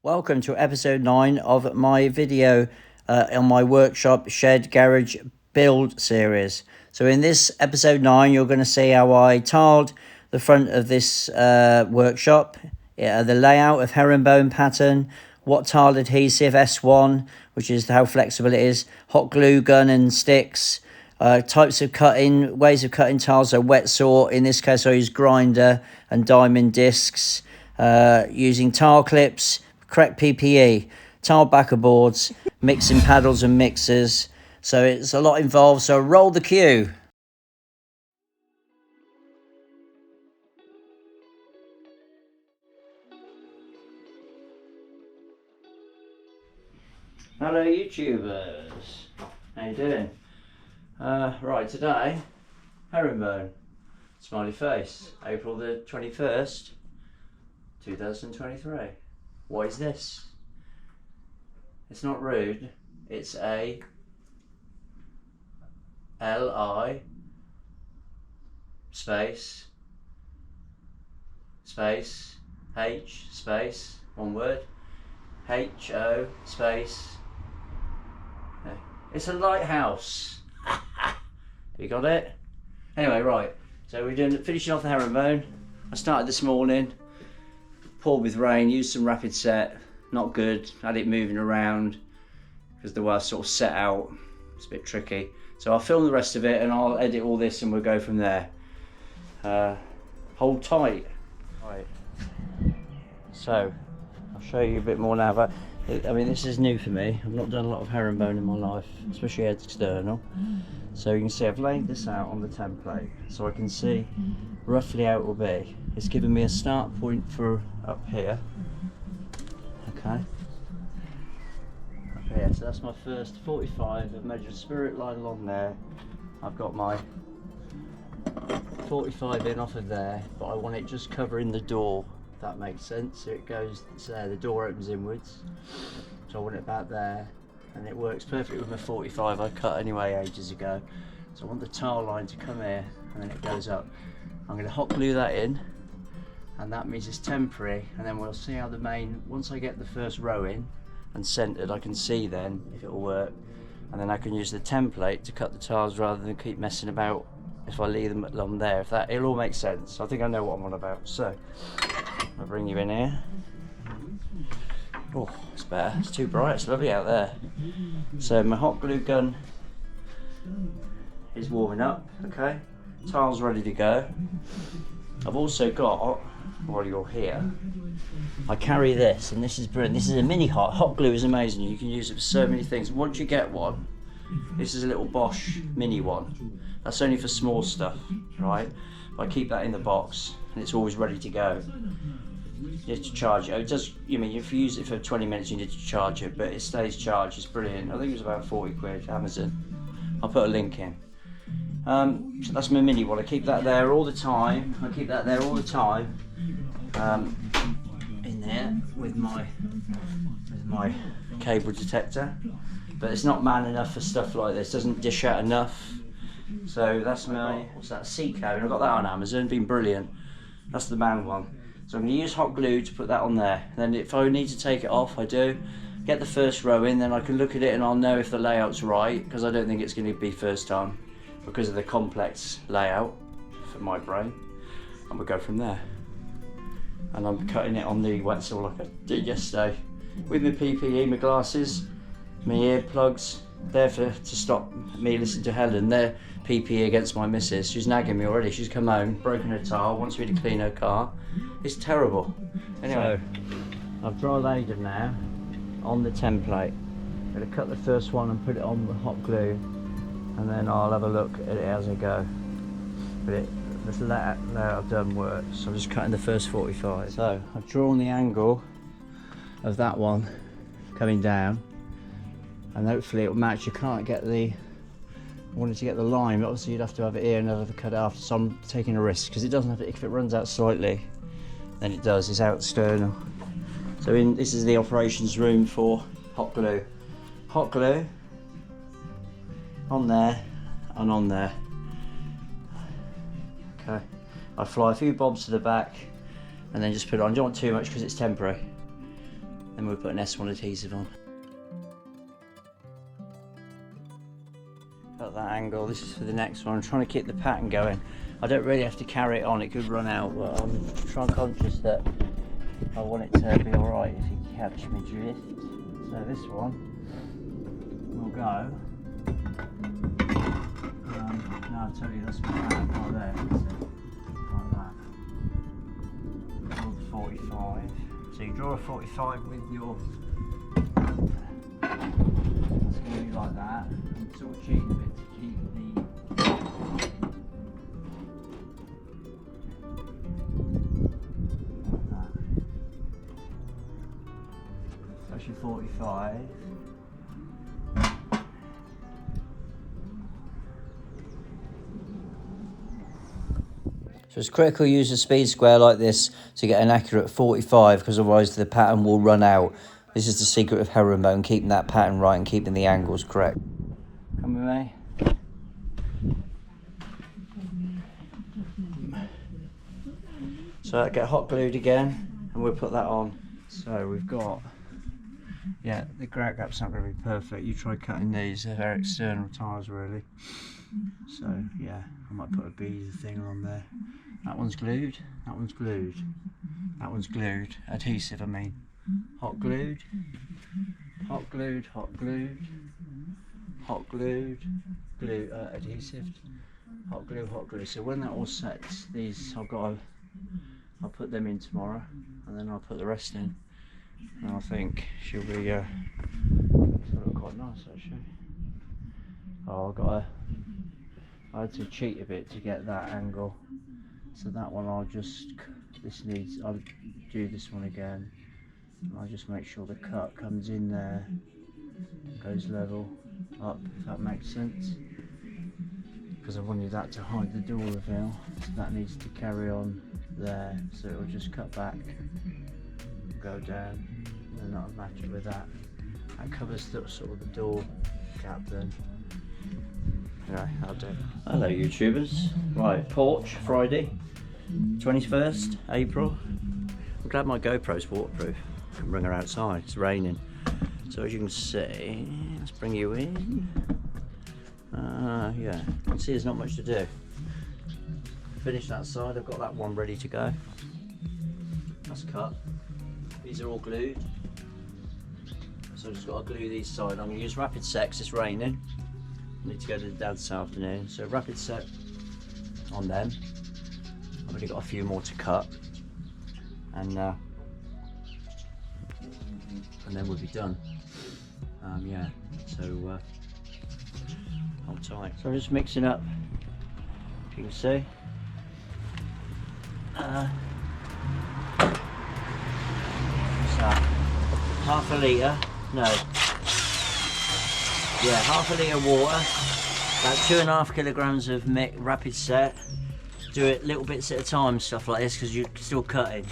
Welcome to episode 9 of my video on my workshop shed garage build series. So in this episode 9 you're going to see how I tiled the front of this workshop, the layout of herringbone pattern, what tile adhesive S1, which is how flexible it is, hot glue gun and sticks, types of cutting, ways of cutting tiles, so wet saw. In this case I use grinder and diamond discs, using tile clips, correct PPE, tile backer boards, mixing paddles and mixers. So it's a lot involved, so roll the cue. Hello YouTubers, how you doing? Right, today, herringbone, smiley face, April the 21st, 2023. What is this? It's not rude, it's a L-I space H space, one word, H-O space. It's a lighthouse. You got it? Anyway, right, so we're finishing off the herringbone. I started this morning, poured with rain, used some rapid set, not good, had it moving around because the way I sort of set out, it's a bit tricky. So I'll film the rest of it and I'll edit all this and we'll go from there. Hold tight. Right, so I'll show you a bit more now, but I mean this is new for me. I've not done a lot of herringbone in my life, especially external. So you can see I've laid this out on the template so I can see roughly how it will be. It's given me a start point for up here. Okay. Up here, so that's my first 45. I've measured a spirit line along there. I've got my 45 in off of there, but I want it just covering the door, if that makes sense. So it goes, so the door opens inwards. So I want it about there. And it works perfectly with my 45 I cut anyway ages ago. So I want the tile line to come here and then it goes up. I'm going to hot glue that in, and that means it's temporary, and then we'll see how the main, once I get the first row in and centered, I can see then if it will work, and then I can use the template to cut the tiles rather than keep messing about if I leave them along there. If that, it'll all make sense. I think I know what I'm on about. So I'll bring you in here. Oh, it's better. It's too bright. It's lovely out there. So my hot glue gun is warming up. Okay, tiles ready to go. I've also got, while you're here, I carry this, and this is brilliant. This is a mini hot glue is amazing. You can use it for so many things. Once you get one, this is a little Bosch mini one. That's only for small stuff, right? But I keep that in the box, and it's always ready to go. You have to charge it. It does, you mean if you use it for 20 minutes you need to charge it, but it stays charged. It's brilliant. I think it was about 40 quid, Amazon. I'll put a link in. So that's my mini one. I keep that there all the time. In there with my cable detector. But it's not man enough for stuff like this. Doesn't dish out enough. So that's my, what's that, sea cabin. I got that on Amazon. Been brilliant. That's the man one. So I'm going to use hot glue to put that on there. Then if I need to take it off, I do. Get the first row in, then I can look at it and I'll know if the layout's right, because I don't think it's going to be first time because of the complex layout for my brain. And we'll go from there. And I'm cutting it on the wet saw like I did yesterday. With my PPE, my glasses, my earplugs, there to stop me listening to Helen. They're PPE against my missus. She's nagging me already. She's come home, broken her tile, wants me to clean her car. It's terrible. Anyway, so I've dry laid them now on the template. I'm going to cut the first one and put it on the hot glue, and then I'll have a look at it as I go. But this layout I've done works, so I'm just cutting the first 45. So I've drawn the angle of that one coming down, and hopefully it'll match. You can't get the, I wanted to get the line, but obviously you'd have to have it here and have to cut it after, so I'm taking a risk because it doesn't have it. If it runs out slightly, then it does, it's out external. So this is the operations room for hot glue. Hot glue on there and on there. Okay, I fly a few bobs to the back and then just put it on. I don't want too much because it's temporary. Then we'll put an S1 adhesive on. At that angle, this is for the next one. I'm trying to keep the pattern going. I don't really have to carry it on, it could run out, but I'm trying conscious that I want it to be alright if you catch me drift. So this one will go. No, I'll tell you, that's my pattern right there. Like that. Draw the 45. So you draw a 45 with your. It's going to be like that. I'm sort of cheating a bit to keep the. Like that. That's your 45. So it's critical to use a speed square like this to get an accurate 45, because otherwise the pattern will run out. This is the secret of herringbone, keeping that pattern right and keeping the angles correct. Come with me. So get hot glued again and we'll put that on. So we've got, yeah, the grout gap's not going to be perfect. You try cutting these, they're external tiles really. So yeah, I might put a bead thing on there. That one's glued, that one's glued, that one's glued, adhesive I mean. Hot glued, hot glued, hot glued, hot glued, glue, adhesive, hot glue, hot glue. So when that all sets, these I'll put them in tomorrow and then I'll put the rest in. And I think she'll be she'll look quite nice actually. Oh, I had to cheat a bit to get that angle. So that one I'll do this one again. I'll just make sure the cut comes in there, goes level up, if that makes sense. Because I wanted that to hide the door reveal, so that needs to carry on there. So it'll just cut back, go down, and that'll match it with that. That covers the, sort of the door gap then. Anyway, I'll do. Hello YouTubers. Right, porch, Friday, 21st April. I'm glad my GoPro's waterproof. I can bring her outside, it's raining. So as you can see, let's bring you in. Yeah, you can see there's not much to do. Finished that side, I've got that one ready to go. That's cut. These are all glued. So I've just got to glue these side. I'm going to use rapid set because it's raining. I need to go to the dad's this afternoon. So rapid set on them. I've only got a few more to cut. And then we'll be done. Yeah, so hold tight. So I'm just mixing up, if you can see. What's that? Half a litre, no. Yeah, half a litre water, about 2.5 kilograms of rapid set. Do it little bits at a time, stuff like this, because you're still cutting.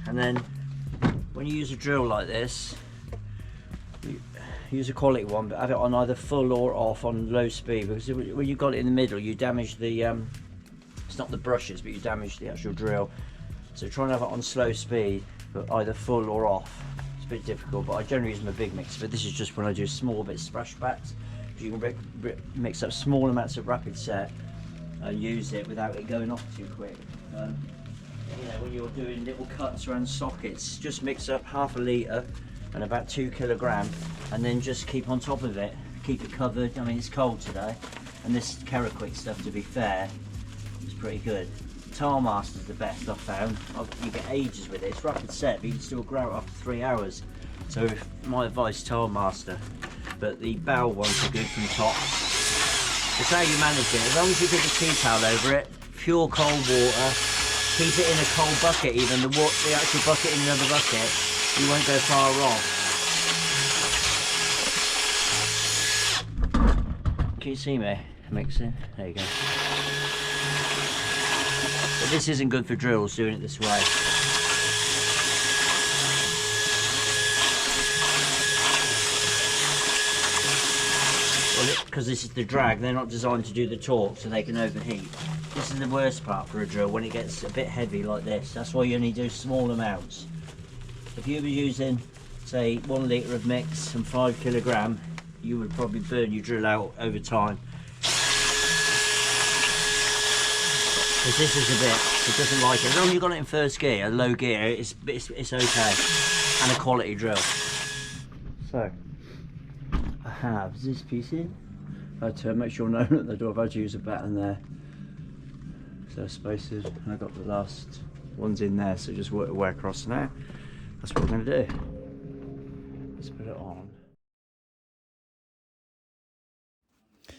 And then when you use a drill like this, you use a quality one, but have it on either full or off on low speed, because when you've got it in the middle you damage the it's not the brushes, but you damage the actual drill. So try and have it on slow speed, but either full or off. It's a bit difficult, but I generally use my big mixer, but this is just when I do small bits of splashbacks. You can mix up small amounts of rapid set and use it without it going off too quick. You know, when you're doing little cuts around sockets, just mix up half a litre and about 2 kilograms, and then just keep on top of it, keep it covered. I mean, it's cold today, and this Keraquick stuff, to be fair, is pretty good. Tile Master's the best I've found. You get ages with it. It's rapid set, but you can still grout after 3 hours. So my advice, Tile Master. But the bowl ones are good from top. It's how you manage it. As long as you put the tea towel over it, pure cold water, keep it in a cold bucket even, the actual bucket in another bucket, you won't go far wrong. Can you see me mixing? There you go. But this isn't good for drills, doing it this way. Well, because this is the drag, they're not designed to do the torque, so they can overheat. This is the worst part for a drill, when it gets a bit heavy like this. That's why you only do small amounts. If you were using, say, 1 litre of mix and 5 kilogram, you would probably burn your drill out over time. Because this is a bit, it doesn't like it. As long as you've got it in first gear, low gear, it's okay. And a quality drill. So, I have this piece in. I had to make sure no one at the door. I've had to use a batten there. So spaces, and I got the last ones in there, so just work way across now. That's what we're going to do. Let's put it on.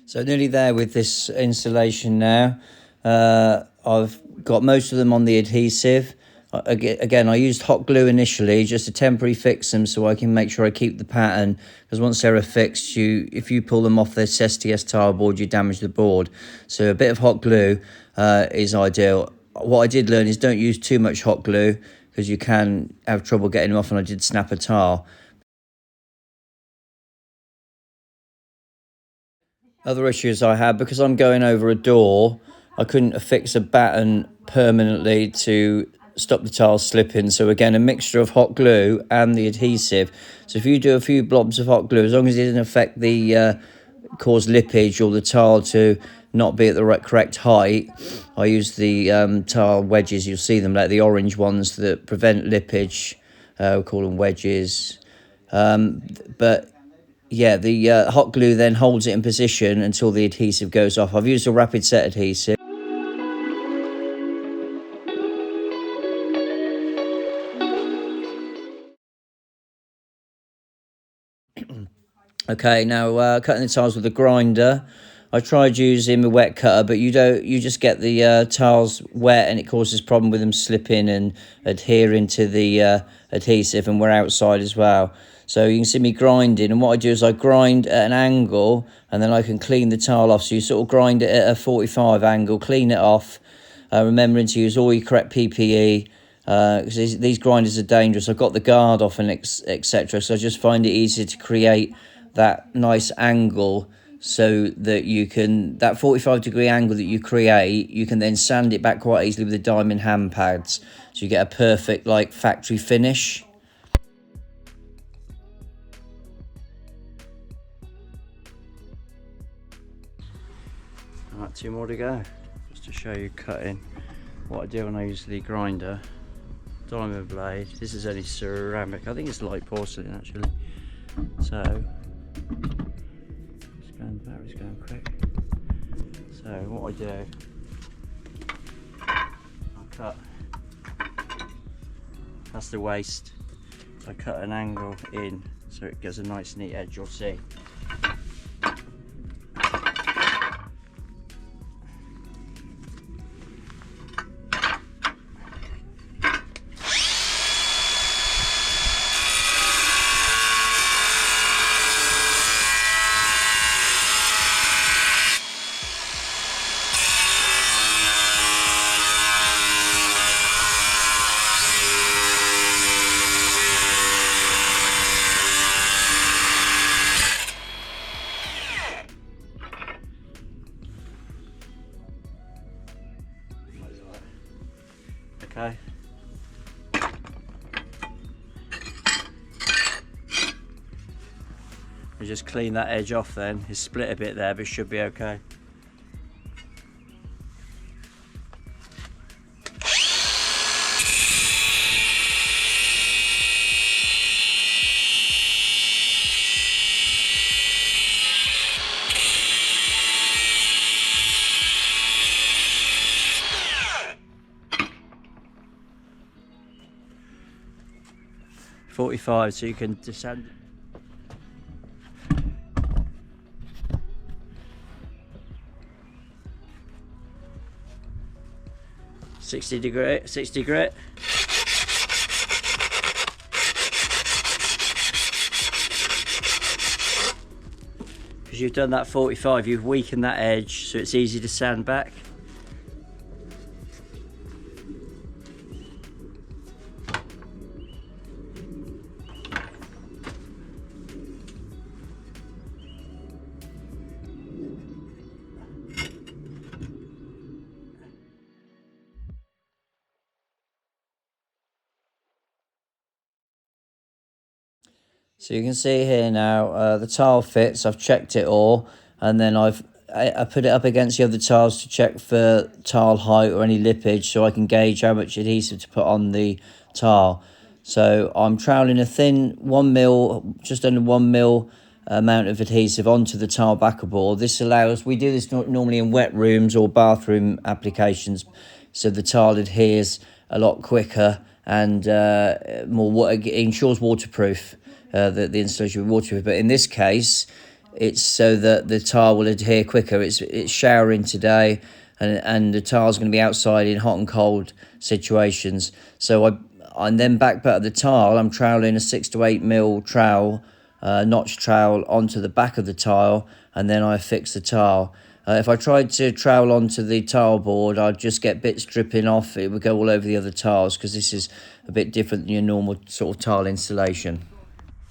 So nearly there with this installation now. I've got most of them on the adhesive. Again, I used hot glue initially just to temporarily fix them so I can make sure I keep the pattern, because once they're affixed, if you pull them off this STS tile board, you damage the board. So a bit of hot glue is ideal. What I did learn is don't use too much hot glue, because you can have trouble getting them off, and I did snap a tile. Other issues I had, because I'm going over a door, I couldn't affix a batten permanently to stop the tiles slipping. So again, a mixture of hot glue and the adhesive. So if you do a few blobs of hot glue, as long as it doesn't affect the cause lippage or the tile to not be at the correct height, I use the tile wedges. You'll see them, like the orange ones that prevent lippage. We call them wedges. But yeah, the hot glue then holds it in position until the adhesive goes off. I've used a rapid set adhesive. Okay, now cutting the tiles with a grinder. I tried using a wet cutter, but you just get the tiles wet, and it causes problem with them slipping and adhering to the adhesive, and we're outside as well. So you can see me grinding, and what I do is I grind at an angle, and then I can clean the tile off. So you sort of grind it at a 45 angle, clean it off, remembering to use all your correct PPE, because these grinders are dangerous. I've got the guard off and etc. So I just find it easier to create that nice angle, so that you can, that 45-degree angle that you create, you can then sand it back quite easily with the diamond hand pads, so you get a perfect like factory finish. Alright, 2 more to go. Just to show you cutting what I do when I use the grinder. Diamond blade. This is only ceramic. I think it's light porcelain actually. So battery's going quick. So what I do, I cut, that's the waste, so I cut an angle in so it gets a nice neat edge. You'll see. Okay. We just clean that edge off then. It's split a bit there, but it should be okay. .45, so you can descend. .60 grit. Because you've done that 45, you've weakened that edge, so it's easy to sand back. So you can see here now, the tile fits. I've checked it all, and then I put it up against the other tiles to check for tile height or any lippage, so I can gauge how much adhesive to put on the tile. So I'm troweling a thin 1 mil, just under 1 mil amount of adhesive onto the tile backer board. This allows, we do this normally in wet rooms or bathroom applications, so the tile adheres a lot quicker and it ensures waterproof. The installation with waterproof, but in this case it's so that the tile will adhere quicker. It's showering today, and the tile's going to be outside in hot and cold situations, so I then back better the tile. I'm troweling a 6 to 8 mil trowel, notch trowel, onto the back of the tile, and then I fix the tile. If I tried to trowel onto the tile board, I'd just get bits dripping off. It would go all over the other tiles, because this is a bit different than your normal sort of tile installation.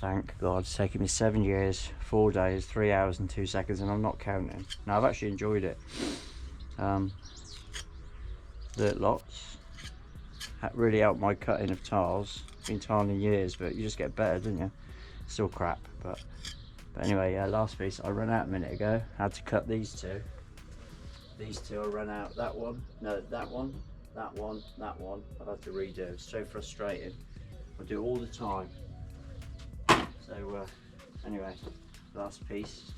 Thank God, it's taken me 7 years, 4 days, 3 hours and 2 seconds, and I'm not counting. Now, I've actually enjoyed it. Lots. That really helped my cutting of tiles. Been tiling years, but you just get better, don't you? Still crap, but anyway, yeah, last piece. I ran out a minute ago. Had to cut these two. These two I ran out. That one, no, that one, that one, that one. I've had to redo. It's so frustrating. I do all the time. So anyway, last piece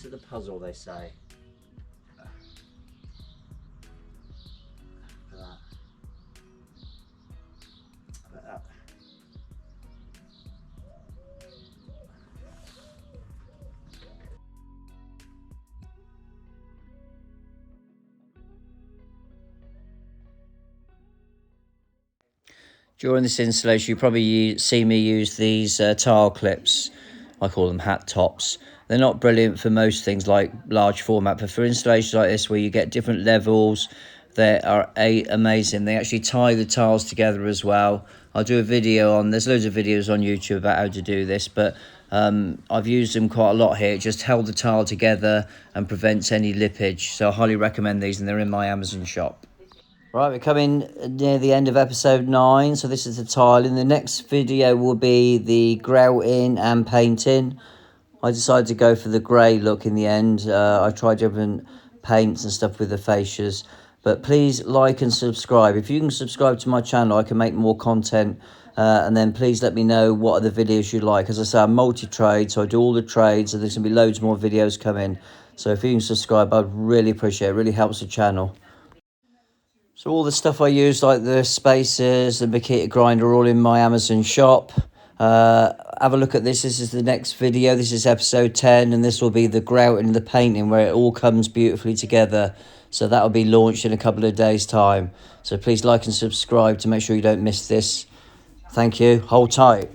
of the puzzle, they say. Look at that. During this installation, you probably see me use these tile clips. I call them hat tops. They're not brilliant for most things like large format, but for installations like this where you get different levels, they are amazing. They actually tie the tiles together as well. I'll do a video on, there's loads of videos on YouTube about how to do this, but I've used them quite a lot here. It just held the tile together and prevents any lippage. So I highly recommend these, and they're in my Amazon shop. Right, we're coming near the end of episode 9, so this is the tiling. The next video will be the grouting and painting. I decided to go for the grey look in the end. I tried different paints and stuff with the fascias. But please like and subscribe. If you can subscribe to my channel, I can make more content. And then please let me know what other videos you like. As I say, I'm multi-trade, so I do all the trades, and there's going to be loads more videos coming. So if you can subscribe, I'd really appreciate it. It really helps the channel. So all the stuff I use, like the spacers, the Makita grinder, are all in my Amazon shop. Have a look at this. This is the next video. This is episode 10, and this will be the grouting and the painting, where it all comes beautifully together. So that will be launched in a couple of days' time. So please like and subscribe to make sure you don't miss this. Thank you. Hold tight.